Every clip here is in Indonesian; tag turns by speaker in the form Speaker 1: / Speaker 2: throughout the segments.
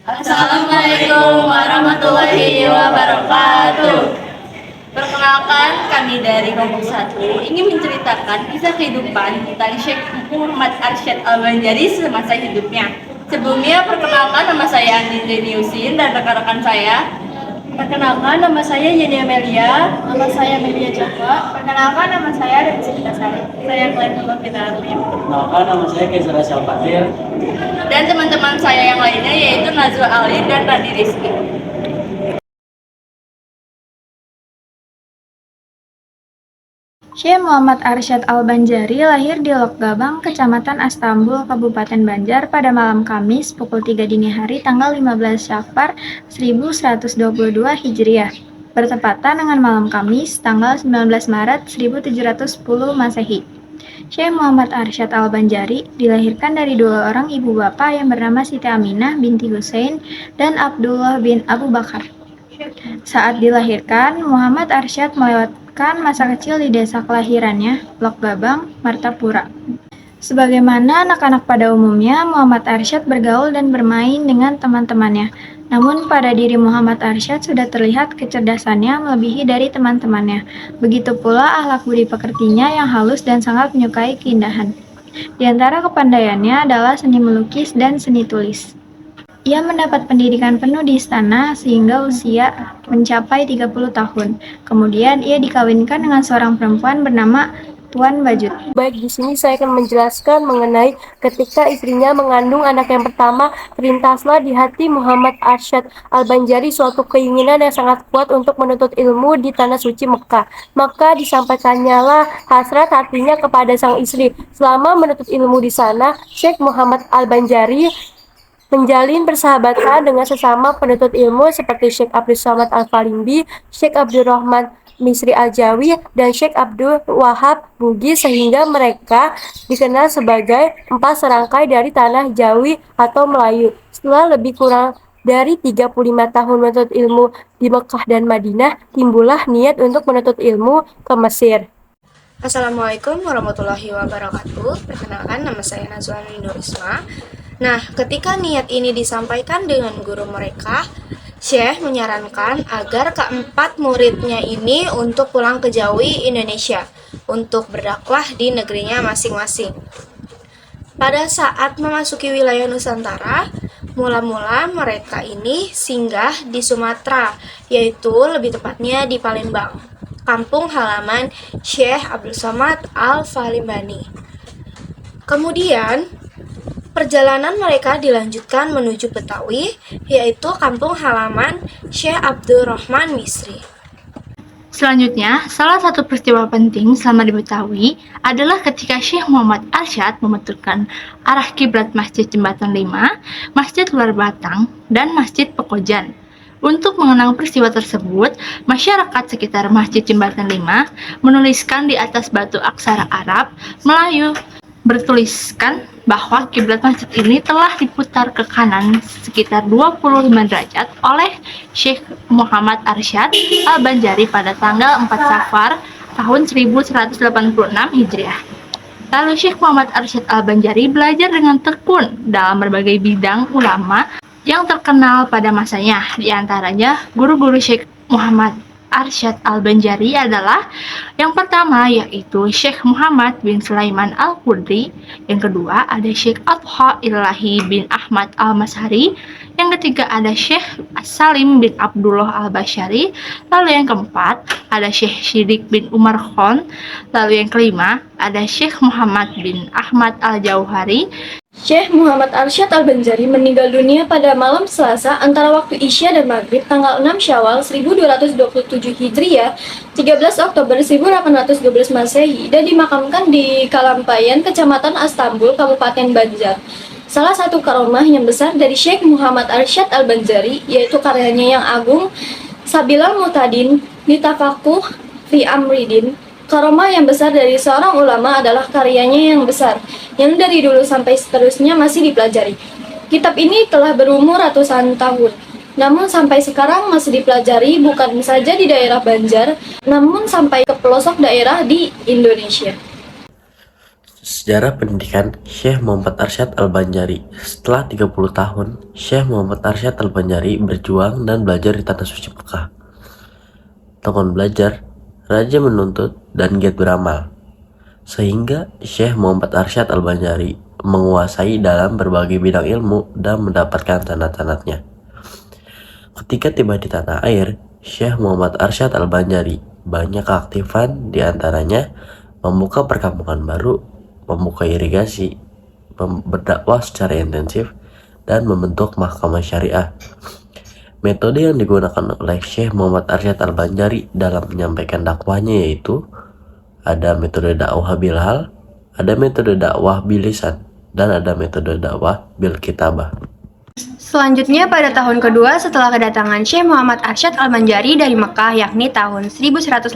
Speaker 1: Assalamualaikum warahmatullahi wabarakatuh. Perkenalkan, kami dari kelompok 1 ingin menceritakan kisah kehidupan tentang Syekh Muhammad Arsyad Al-Banjari semasa hidupnya. Sebelumnya, perkenalkan, nama saya Andin Deniusin dan rekan-rekan saya. Perkenalkan, nama saya Yeni Amelia. Nama saya Melia Java. Perkenalkan, nama saya Denisi Pitasari. Saya Glenn Novita Arvin.
Speaker 2: Perkenalkan, nama saya Kaisar Syalfatir.
Speaker 1: Dan teman-teman saya yang lainnya yaitu Nazwa Ali dan Radi Rizky.
Speaker 3: Syekh Muhammad Arsyad Al-Banjari lahir di Lokgabang, Kecamatan Astambul, Kabupaten Banjar pada malam Kamis pukul 3 dini hari tanggal 15 Syafar 1122 Hijriah, bertepatan dengan malam Kamis tanggal 19 Maret 1710 Masehi. Syekh Muhammad Arsyad Al-Banjari dilahirkan dari dua orang ibu bapa yang bernama Siti Aminah binti Husain dan Abdullah bin Abu Bakar. Saat dilahirkan, Muhammad Arsyad melewatkan masa kecil di desa kelahirannya, Lokgabang, Martapura. Sebagaimana anak-anak pada umumnya, Muhammad Arsyad bergaul dan bermain dengan teman-temannya. Namun pada diri Muhammad Arsyad sudah terlihat kecerdasannya melebihi dari teman-temannya. Begitu pula akhlak budi pekertinya yang halus dan sangat menyukai keindahan. Di antara kepandaiannya adalah seni melukis dan seni tulis. Ia mendapat pendidikan penuh di istana sehingga usia mencapai 30 tahun. Kemudian ia dikawinkan dengan seorang perempuan bernama Tuan Bajut.
Speaker 4: Baik, di sini saya akan menjelaskan mengenai ketika istrinya mengandung anak yang pertama, terlintaslah di hati Muhammad Arsyad Al-Banjari suatu keinginan yang sangat kuat untuk menuntut ilmu di tanah suci Mekah. Maka disampaikannya lah hasrat hatinya kepada sang istri. Selama menuntut ilmu di sana, Syekh Muhammad Al-Banjari menjalin persahabatan dengan sesama penuntut ilmu seperti Syekh Abdul Somad Al-Falimbi, Syekh Abdul Rahman Misri Al-Jawi, dan Syekh Abdul Wahab Bugis sehingga mereka dikenal sebagai empat serangkai dari tanah Jawi atau Melayu. Setelah lebih kurang dari 35 tahun menuntut ilmu di Mekah dan Madinah, timbullah niat untuk menuntut ilmu ke Mesir.
Speaker 5: Assalamualaikum warahmatullahi wabarakatuh. Perkenalkan, nama saya Nazwa Nurisma. Nah, ketika niat ini disampaikan dengan guru mereka, Syekh menyarankan agar keempat muridnya ini untuk pulang ke Jawi, Indonesia, untuk berdakwah di negerinya masing-masing. Pada saat memasuki wilayah Nusantara, mula-mula mereka ini singgah di Sumatera, yaitu lebih tepatnya di Palembang, kampung halaman Syekh Abdul Somad Al-Falimbani. Kemudian, perjalanan mereka dilanjutkan menuju Betawi, yaitu kampung halaman Syekh Abdul Rahman Misri.
Speaker 1: Selanjutnya, salah satu peristiwa penting selama di Betawi adalah ketika Syekh Muhammad Arsyad membentukkan arah kiblat Masjid Jembatan 5, Masjid Luar Batang, dan Masjid Pekojan. Untuk mengenang peristiwa tersebut, masyarakat sekitar Masjid Jembatan 5 menuliskan di atas batu aksara Arab Melayu bertuliskan bahwa kiblat masjid ini telah diputar ke kanan sekitar 25 derajat oleh Syekh Muhammad Arsyad Al-Banjari pada tanggal 4 Safar tahun 1186 Hijriah. Lalu Syekh Muhammad Arsyad Al-Banjari belajar dengan tekun dalam berbagai bidang ulama yang terkenal pada masanya. Di antaranya guru-guru Syekh Muhammad Arsyad Al-Banjari adalah yang pertama yaitu Syekh Muhammad bin Sulaiman Al-Qudri, yang kedua ada Syekh Adha Ilahi bin Ahmad Al-Mashari, yang ketiga ada Syekh Salim bin Abdullah Al-Bashari, lalu yang keempat ada Syekh Siddiq bin Umar Khan, lalu yang kelima ada Syekh Muhammad bin Ahmad Al-Jauhari.
Speaker 3: Syekh Muhammad Arsyad Al-Banjari meninggal dunia pada malam Selasa antara waktu Isya dan Maghrib tanggal 6 Syawal 1227 Hijriah, 13 Oktober 1812 Masehi, dan dimakamkan di Kalampayan, Kecamatan Astambul, Kabupaten Banjar. Salah satu karomah yang besar dari Syekh Muhammad Arsyad Al-Banjari yaitu karyanya yang agung Sabilal Mutadin Litafakuh fi Amridin. Karomah yang besar dari seorang ulama adalah karyanya yang besar, yang dari dulu sampai seterusnya masih dipelajari. Kitab ini telah berumur ratusan tahun, namun sampai sekarang masih dipelajari bukan saja di daerah Banjar, namun sampai ke pelosok daerah di Indonesia.
Speaker 6: Sejarah pendidikan Syekh Muhammad Arsyad Al-Banjari. Setelah 30 tahun, Syekh Muhammad Arsyad Al-Banjari berjuang dan belajar di Tanah Suci Mekah. Teman belajar, rajin menuntut, dan giat beramal. Sehingga Syekh Muhammad Arsyad Al-Banjari menguasai dalam berbagai bidang ilmu dan mendapatkan sanad-sanadnya. Ketika tiba di tanah air, Syekh Muhammad Arsyad Al-Banjari banyak keaktifan, diantaranya membuka perkampungan baru, membuka irigasi, berdakwah secara intensif, dan membentuk mahkamah syariah. Metode yang digunakan oleh Syekh Muhammad Arsyad Al-Banjari dalam menyampaikan dakwahnya yaitu ada metode dakwah bil hal, ada metode dakwah bilisan, dan ada metode dakwah bil kitabah.
Speaker 3: Selanjutnya pada tahun kedua setelah kedatangan Syekh Muhammad Arsyad Al-Banjari dari Mekah yakni tahun 1188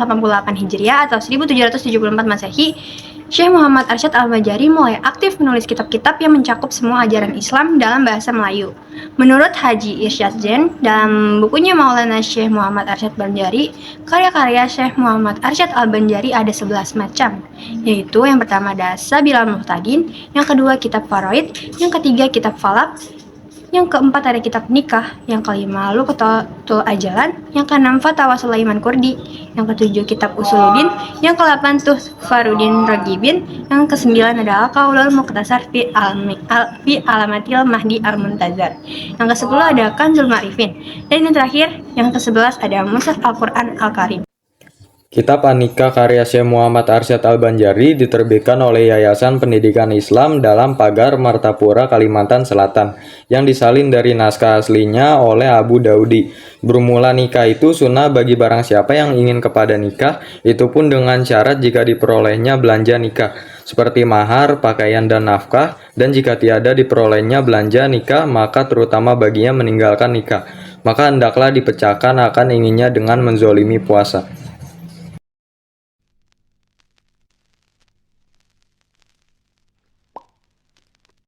Speaker 3: Hijriah atau 1774 Masehi, Syekh Muhammad Arsyad Al-Banjari mulai aktif menulis kitab-kitab yang mencakup semua ajaran Islam dalam bahasa Melayu. Menurut Haji Irsyad Zain, dalam bukunya Maulana Syekh Muhammad Arsyad Banjari, karya-karya Syekh Muhammad Arsyad Al-Banjari ada 11 macam, yaitu yang pertama ada Sabilal Muhtadin, yang kedua kitab Faraid, yang ketiga kitab Falak, yang keempat ada kitab nikah, yang kelima Luqatul Ajalan, yang keenam Fatawa Sulaiman Kurdi, yang ketujuh kitab Usuluddin, yang ke-8 Tuhfaruddin Ragibin, yang ke-9 adalah Qaulul Mukhtasar fi Alamatil Mahdi Al-Muntazar, yang ke-10 ada Kanzul Ma'rifin, dan yang terakhir yang ke-11 ada Mushaf Al-Quran Al-Karim.
Speaker 7: Kitab An-Nikah karya Syekh Muhammad Arsyad Al-Banjari diterbitkan oleh Yayasan Pendidikan Islam dalam Pagar Martapura, Kalimantan Selatan, yang disalin dari naskah aslinya oleh Abu Daudi. Bermula nikah itu sunnah bagi barang siapa yang ingin kepada nikah, itu pun dengan syarat jika diperolehnya belanja nikah, seperti mahar, pakaian, dan nafkah, dan jika tiada diperolehnya belanja nikah, maka terutama baginya meninggalkan nikah, maka hendaklah dipecahkan akan inginnya dengan menzolimi puasa.